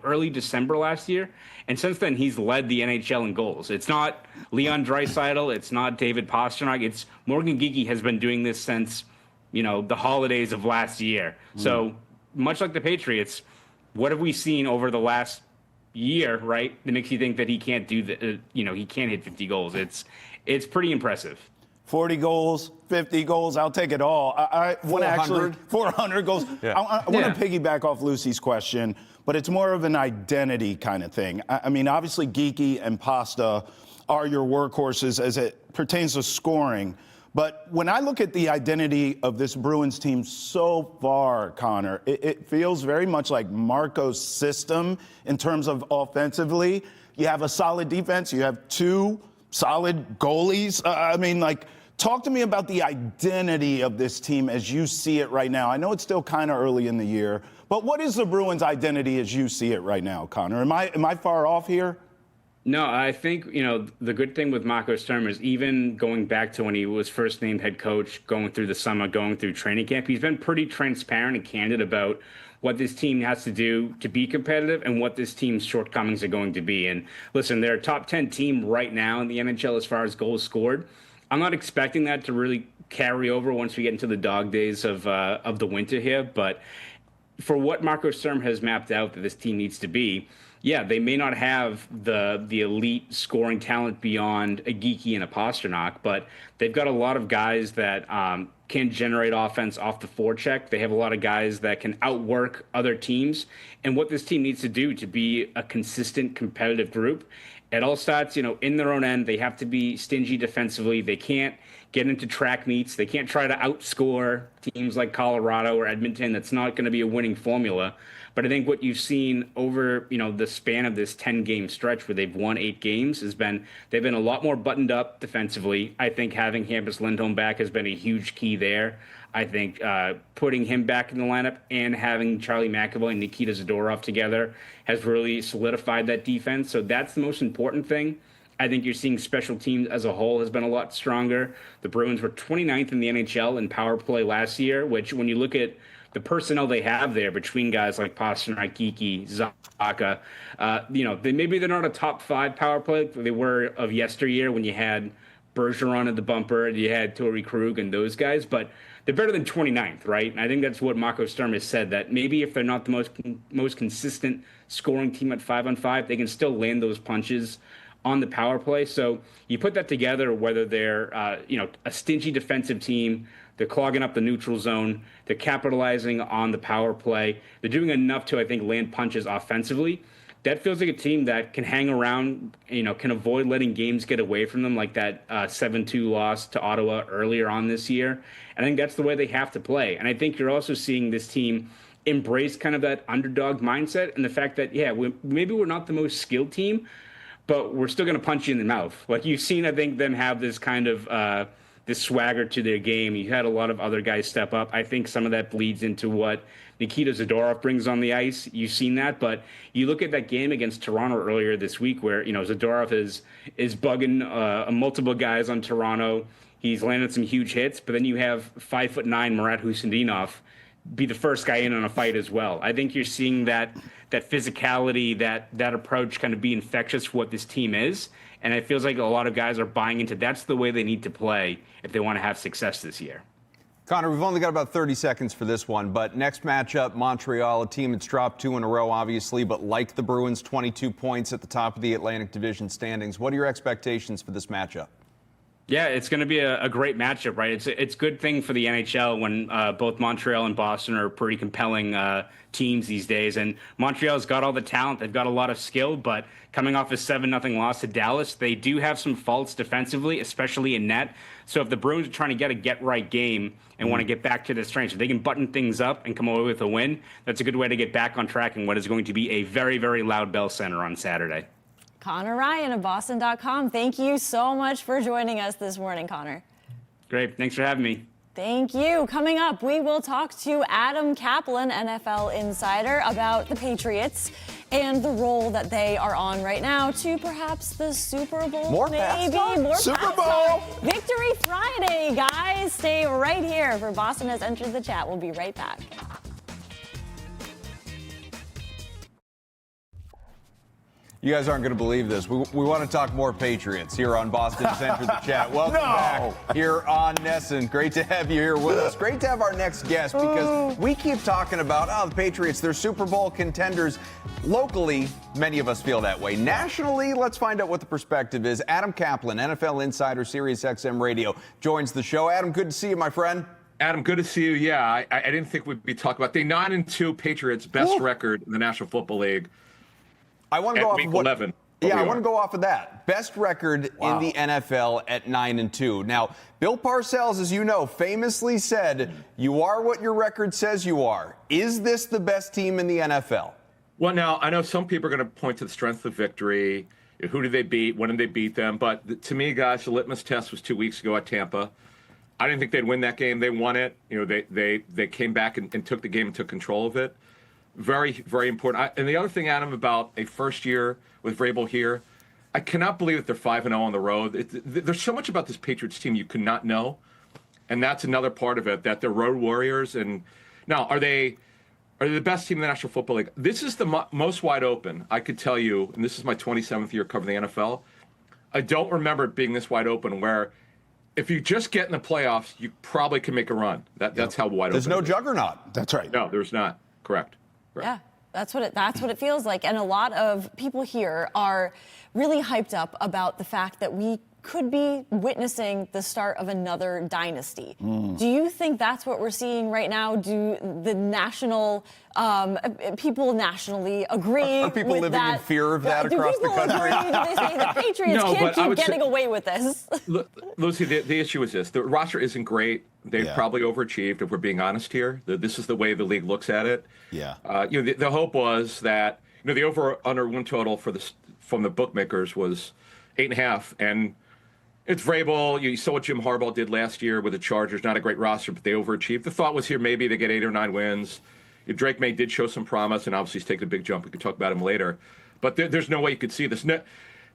early December last year. And since then, he's led the NHL in goals. It's not Leon Draisaitl. It's not David Pastrnak. It's Morgan Geekie has been doing this since, the holidays of last year. So much like the Patriots, what have we seen over the last year, right, that makes you think that he can't do he can't hit 50 goals? It's pretty impressive. 40 goals, 50 goals, I'll take it all. I want to actually 400 goals. Yeah. I want to piggyback off Lucy's question, but it's more of an identity kind of thing. I mean, obviously Geekie and Pasta are your workhorses as it pertains to scoring. But when I look at the identity of this Bruins team so far, Connor, it feels very much like Marco's system in terms of offensively. You have a solid defense. You have 2 solid goalies. Talk to me about the identity of this team as you see it right now. I know it's still kind of early in the year, but what is the Bruins' identity as you see it right now, Connor? Am I far off here? No, I think, the good thing with Marco Sturm is, even going back to when he was first named head coach, going through the summer, going through training camp, he's been pretty transparent and candid about what this team has to do to be competitive and what this team's shortcomings are going to be. And listen, they're a top 10 team right now in the NHL as far as goals scored. I'm not expecting that to really carry over once we get into the dog days of the winter here. But for what Marco Sturm has mapped out that this team needs to be, they may not have the elite scoring talent beyond a Geekie and a Pastrnak, but they've got a lot of guys that can generate offense off the forecheck. They have a lot of guys that can outwork other teams. And what this team needs to do to be a consistent, competitive group, it all starts, in their own end. They have to be stingy defensively. They can't get into track meets. They can't try to outscore teams like Colorado or Edmonton. That's not going to be a winning formula. But I think what you've seen over, the span of this 10-game stretch where they've won 8 games they've been a lot more buttoned up defensively. I think having Hampus Lindholm back has been a huge key there. I think putting him back in the lineup and having Charlie McAvoy and Nikita Zadorov together has really solidified that defense. So that's the most important thing. I think you're seeing special teams as a whole has been a lot stronger. The Bruins were 29th in the NHL in power play last year, which when you look at the personnel they have there between guys like Pastrnak, Geekie, Zacha, maybe they're not a top 5 power play. They were of yesteryear when you had Bergeron at the bumper, you had Torrey Krug and those guys, but they're better than 29th, right? And I think that's what Marco Sturm has said, that maybe if they're not the most consistent scoring team at 5-on-5, they can still land those punches on the power play. So you put that together, whether they're a stingy defensive team, they're clogging up the neutral zone, they're capitalizing on the power play, they're doing enough to, I think, land punches offensively. That feels like a team that can hang around, can avoid letting games get away from them, like that 7-2 loss to Ottawa earlier on this year. I think that's the way they have to play. And I think you're also seeing this team embrace kind of that underdog mindset and the fact that, maybe we're not the most skilled team, but we're still going to punch you in the mouth. Like you've seen, I think, them have this kind of this swagger to their game. You had a lot of other guys step up. I think some of that bleeds into what Nikita Zadorov brings on the ice. You've seen that, but you look at that game against Toronto earlier this week where, Zadorov is bugging multiple guys on Toronto. He's landed some huge hits, but then you have 5'9" Murat Husindinov be the first guy in on a fight as well. I think you're seeing that physicality, that approach kind of be infectious for what this team is. And it feels like a lot of guys are buying into that's the way they need to play if they want to have success this year. Connor, we've only got about 30 seconds for this one, but next matchup, Montreal, a team that's dropped 2 in a row, obviously, but like the Bruins, 22 points at the top of the Atlantic Division standings. What are your expectations for this matchup? Yeah, it's going to be a great matchup, right? It's a good thing for the NHL when both Montreal and Boston are pretty compelling teams these days. And Montreal's got all the talent. They've got a lot of skill, but coming off a 7-0 loss to Dallas, they do have some faults defensively, especially in net. So if the Bruins are trying to get a get-right game and want to get back to their strengths, if they can button things up and come away with a win, that's a good way to get back on track in what is going to be a very, very loud Bell Center on Saturday. Conor Ryan of Boston.com. Thank you so much for joining us this morning, Conor. Great. Thanks for having me. Thank you. Coming up, we will talk to Adam Caplan, NFL insider, about the Patriots and the role that they are on right now to perhaps the Super Bowl. More Super Bowl. Victory Friday, guys. Stay right here for Boston Has Entered the Chat. We'll be right back. You guys aren't going to believe this. We want to talk more Patriots here on Boston Has Entered the Chat. Welcome back here on Nesson. Great to have you here with us. Great to have our next guest because we keep talking about, the Patriots, they're Super Bowl contenders. Locally, many of us feel that way. Nationally, let's find out what the perspective is. Adam Caplan, NFL insider, SiriusXM Radio, joins the show. Adam, good to see you, my friend. Adam, good to see you. Yeah, I didn't think we'd be talking about the 9-2 Patriots, best record in the National Football League. I want to go off week of what, 11. Yeah, I want to go off of that. Best record in the NFL at 9-2. Now, Bill Parcells, as you know, famously said, "You are what your record says you are." Is this the best team in the NFL? Well, now I know some people are going to point to the strength of victory. Who did they beat? When did they beat them? But to me, guys, the litmus test was 2 weeks ago at Tampa. I didn't think they'd win that game. They won it. They came back and took the game and took control of it. Very, very important. And the other thing, Adam, about a first year with Vrabel here, I cannot believe that they're 5-0 on the road. There's so much about this Patriots team you could not know, and that's another part of it, that they're road warriors. And now, are they the best team in the National Football League? This is the most wide open, I could tell you, and this is my 27th year covering the NFL. I don't remember it being this wide open where if you just get in the playoffs, you probably can make a run. That's how wide open There's no juggernaut. That's right. No, there's not. Correct. Right. Yeah, that's what it feels like. And a lot of people here are really hyped up about the fact that we could be witnessing the start of another dynasty. Do you think that's what we're seeing right now? Do the national people nationally agree Are people with living that? in fear of that across the country? Do they say the Patriots can't keep getting away with this? Lucy, the issue is this. The roster isn't great. They've probably overachieved, if we're being honest here. This is the way the league looks at it. Yeah. The hope was that the over-under win total from the bookmakers was 8.5, and it's Vrabel. You saw what Jim Harbaugh did last year with the Chargers. Not a great roster, but they overachieved. The thought was here maybe they get 8 or 9 wins. Drake Maye did show some promise, and obviously he's taken a big jump. We can talk about him later. But there's no way you could see this. No,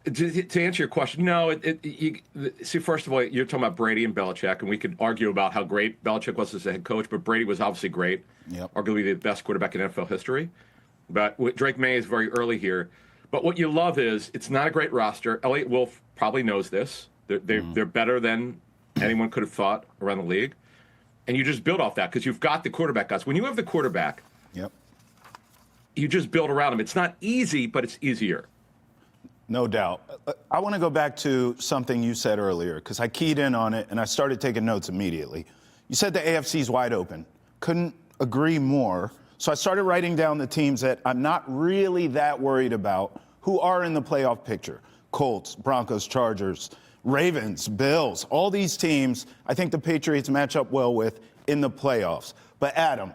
to answer your question, no. See, first of all, you're talking about Brady and Belichick, and we could argue about how great Belichick was as a head coach, but Brady was obviously great, arguably the best quarterback in NFL history. But Drake Maye is very early here. But what you love is it's not a great roster. Elliott Wolf probably knows this. They're better than anyone could have thought around the league. And you just build off that because you've got the quarterback, guys. When you have the quarterback, you just build around him. It's not easy, but it's easier. No doubt. I want to go back to something you said earlier because I keyed in on it and I started taking notes immediately. You said the AFC's wide open. Couldn't agree more. So I started writing down the teams that I'm not really that worried about who are in the playoff picture. Colts, Broncos, Chargers, Ravens, Bills, all these teams I think the Patriots match up well with in the playoffs. But Adam,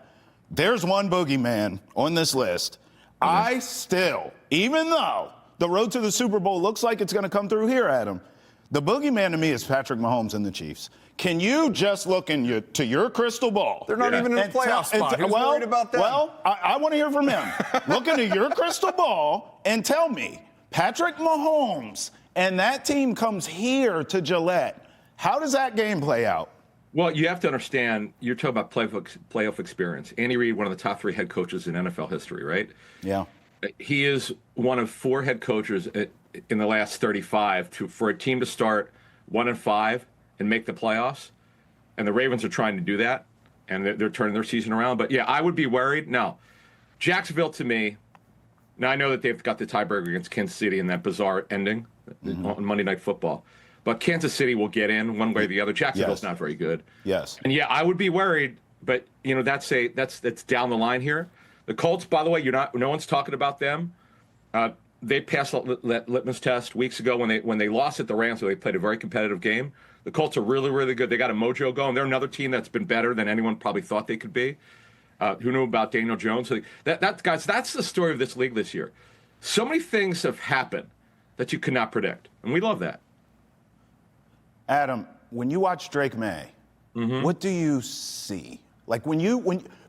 there's one boogeyman on this list. I still, even though the road to the Super Bowl looks like it's going to come through here, Adam, The boogeyman to me is Patrick Mahomes and the Chiefs. Can you just look to your crystal ball? They're not even in the playoff spot. Who's worried about that? Well, I want to hear from him. Look into your crystal ball and tell me, Patrick Mahomes and that team comes here to Gillette. How does that game play out? Well, you have to understand, you're talking about playoff experience. Andy Reid, one of the top 3 head coaches in NFL history, right? Yeah. He is one of 4 head coaches in the last 35 for a team to start 1-5 and make the playoffs. And the Ravens are trying to do that, and they're turning their season around. But, yeah, I would be worried. Now, Jacksonville, to me, now I know that they've got the tiebreaker against Kansas City in that bizarre ending on Monday Night Football. But Kansas City will get in one way or the other. Jacksonville's not very good. Yes. And, yeah, I would be worried. But, you know, that's down the line here. The Colts, by the way, no one's talking about them. They passed the litmus test weeks ago when they lost at the Rams, so they played a very competitive game. The Colts are really, really good. They got a mojo going. They're another team that's been better than anyone probably thought they could be. Who knew about Daniel Jones? So guys, that's the story of this league this year. So many things have happened that you could not predict, and we love that. Adam, when you watch Drake Maye, what do you see? Like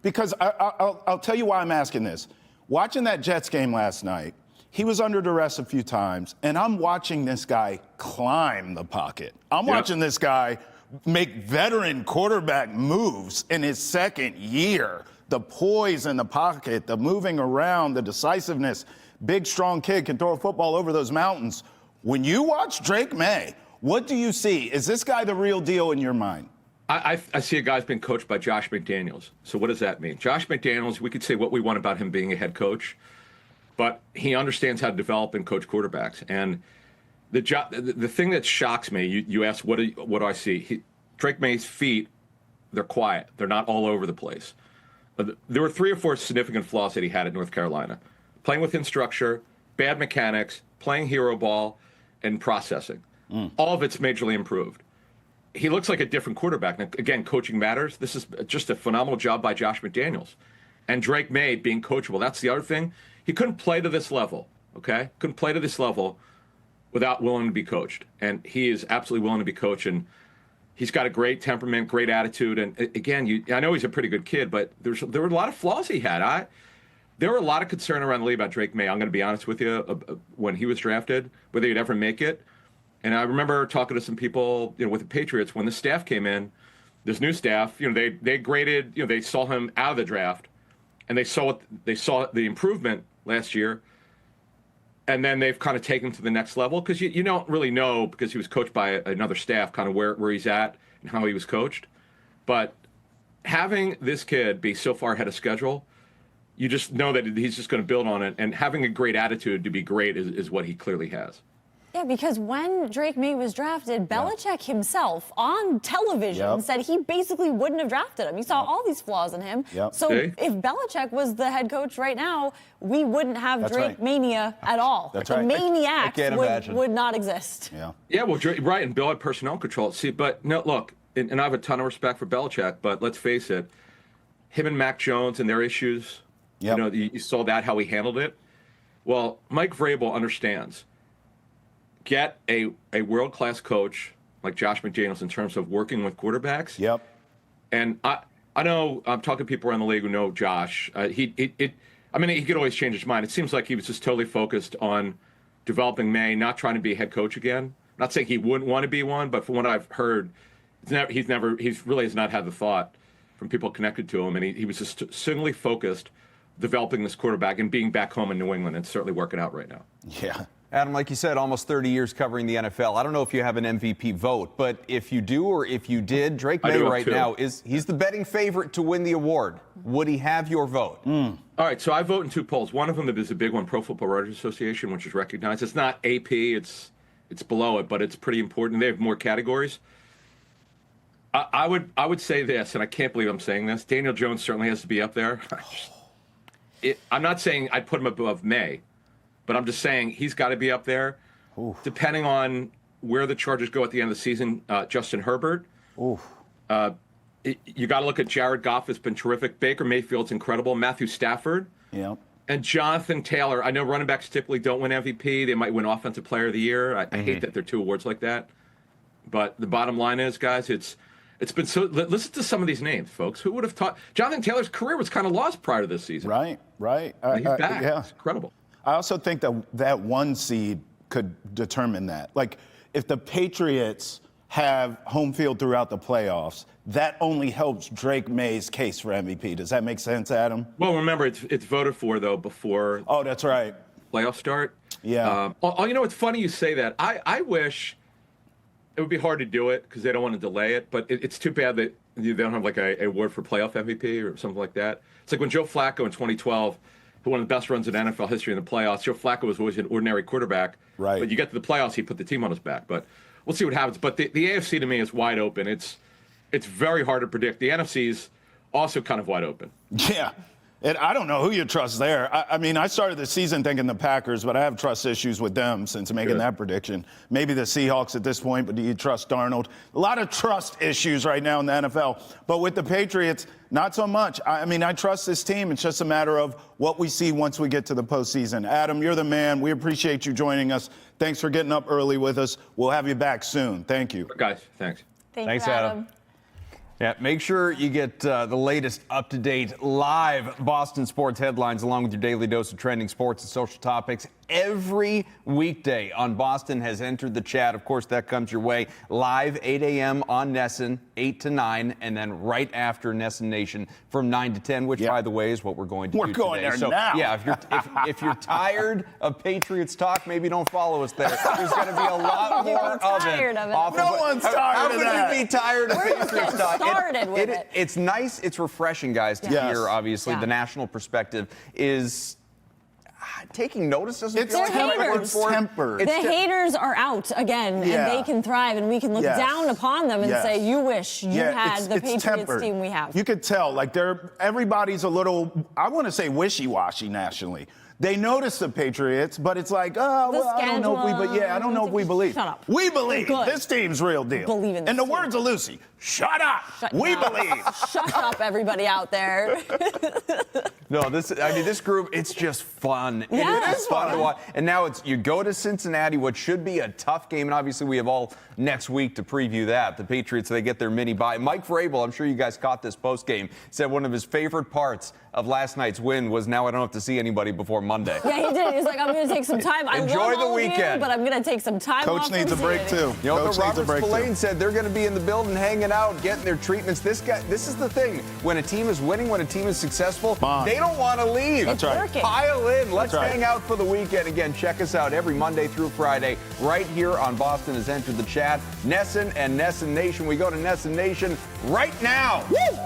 because I'll tell you why I'm asking this. Watching that Jets game last night, he was under duress a few times, and I'm watching this guy climb the pocket. I'm watching this guy make veteran quarterback moves in his second year. The poise in the pocket, the moving around, the decisiveness. Big, strong kid can throw a football over those mountains. When you watch Drake Maye, what do you see? Is this guy the real deal in your mind? I see a guy's been coached by Josh McDaniels. So what does that mean? Josh McDaniels, we could say what we want about him being a head coach, but he understands how to develop and coach quarterbacks. And the thing that shocks me, you asked, what do I see? Drake Maye's feet, they're quiet. They're not all over the place. There were 3 or 4 significant flaws that he had at North Carolina. Playing within structure, bad mechanics, playing hero ball, and processing. All of it's majorly improved. He looks like a different quarterback. Now, again, coaching matters. This is just a phenomenal job by Josh McDaniels. And Drake Maye being coachable. That's the other thing. He couldn't play to this level, okay? Couldn't play to this level without willing to be coached. And he is absolutely willing to be coached. And he's got a great temperament, great attitude. And again, I know he's a pretty good kid, but there were a lot of flaws he had. There were a lot of concern around the league about Drake Maye. I'm going to be honest with you, when he was drafted, whether he'd ever make it. And I remember talking to some people, with the Patriots when the staff came in, this new staff, they graded, they saw him out of the draft, and they saw the improvement last year, and then they've kind of taken him to the next level because you don't really know because he was coached by another staff, kind of where he's at and how he was coached. But having this kid be so far ahead of schedule, you just know that he's just going to build on it, and having a great attitude to be great is what he clearly has. Yeah, because when Drake Maye was drafted, Belichick himself on television said he basically wouldn't have drafted him. He saw all these flaws in him. So if Belichick was the head coach right now, we wouldn't have Drake Mania at all. The maniacs would not exist. Right, and Bill had personnel control. See, but no, look, and I have a ton of respect for Belichick, but let's face it, him and Mac Jones and their issues, you saw that, how he handled it. Well, Mike Vrabel understands. Get a world-class coach like Josh McDaniels in terms of working with quarterbacks. And I know I'm talking to people around the league who know Josh. He could always change his mind. It seems like he was just totally focused on developing Maye, not trying to be a head coach again. Not saying he wouldn't want to be one, but from what I've heard, he really has not had the thought from people connected to him, and he was just singly focused developing this quarterback and being back home in New England. It's certainly working out right now. Adam, like you said, almost 30 years covering the NFL. I don't know if you have an MVP vote, but if you do or if you did, Drake Maye right now he's the betting favorite to win the award. Would he have your vote? All right, so I vote in 2 polls. One of them is a big one, Pro Football Writers Association, which is recognized. It's not AP, it's below it, but it's pretty important. They have more categories. I would say this, and I can't believe I'm saying this. Daniel Jones certainly has to be up there. I'm not saying I'd put him above Maye. But I'm just saying he's got to be up there. Depending on where the Chargers go at the end of the season, Justin Herbert. You got to look at Jared Goff has been terrific. Baker Mayfield's incredible. Matthew Stafford. And Jonathan Taylor. I know running backs typically don't win MVP. They might win Offensive Player of the Year. I hate that there are 2 awards like that. But the bottom line is, guys, it's been so. Listen to some of these names, folks. Who would have thought Jonathan Taylor's career was kind of lost prior to this season? Right. He's back. Yeah. It's incredible. I also think that 1 seed could determine that. Like, if the Patriots have home field throughout the playoffs, that only helps Drake Maye's case for MVP. Does that make sense, Adam? Well, remember, it's voted for, though, before. Oh, that's right. Playoff start. Yeah. You know, it's funny you say that. I wish it would be hard to do it because they don't want to delay it, but it's too bad that they don't have like a award for playoff MVP or something like that. It's like when Joe Flacco in 2012, who one of the best runs in NFL history in the playoffs, Joe Flacco was always an ordinary quarterback. Right. But you get to the playoffs, he put the team on his back. But we'll see what happens. But the AFC to me is wide open. It's very hard to predict. The NFC's also kind of wide open. Yeah. And I don't know who you trust there. I mean, I started the season thinking the Packers, but I have trust issues with them since making that prediction. Maybe the Seahawks at this point, but do you trust Darnold? A lot of trust issues right now in the NFL. But with the Patriots, not so much. I mean, I trust this team. It's just a matter of what we see once we get to the postseason. Adam, you're the man. We appreciate you joining us. Thanks for getting up early with us. We'll have you back soon. Thank you. Guys, thanks. Thanks, Adam. Yeah, make sure you get the latest up-to-date live Boston sports headlines along with your daily dose of trending sports and social topics every weekday on Boston Has Entered the Chat. Of course, that comes your way live 8 a.m. on Nesson, 8 to 9, and then right after Nesson Nation from 9 to 10, which, by the way, is what we're going to do today. We're going there now. Yeah, if you're tired of Patriots talk, maybe don't follow us there. There's going to be a lot more of it. No one's tired of that. How could you be tired of Patriots talk? Started with it. It's nice. It's refreshing, guys, to hear, obviously. The national perspective is taking notice. Doesn't feel like haters. The haters are out again, and they can thrive, and we can look down upon them and say, you wish you had the Patriots team we have. You could tell, like, everybody's a little, I want to say wishy-washy nationally. They notice the Patriots, but it's like, I don't know if we believe. Shut up. We believe. This team's real deal. Believe in this the team. words of Lucy, shut up. We believe. Shut up, everybody out there. No, this group, it's just fun. Yeah, it's fun to watch. And now you go to Cincinnati, what should be a tough game, and obviously we have all next week to preview that. The Patriots, they get their mini bye. Mike Vrabel, I'm sure you guys caught this post game, said one of his favorite parts of last night's win was now I don't have to see anybody before Monday. Yeah, he did. He's like, I'm going to take some time. Enjoy the weekend. But I'm going to take some time off. Coach needs a break, too. You know, Robert Spillane said they're going to be in the building, hanging out, getting their treatments. This is the thing. When a team is winning, when a team is successful, they don't want to leave. That's right. Pile in. Let's hang out for the weekend. Again, check us out every Monday through Friday right here on Boston Has Entered the Chat. Nesson and Nesson Nation. We go to Nesson Nation right now. Woo!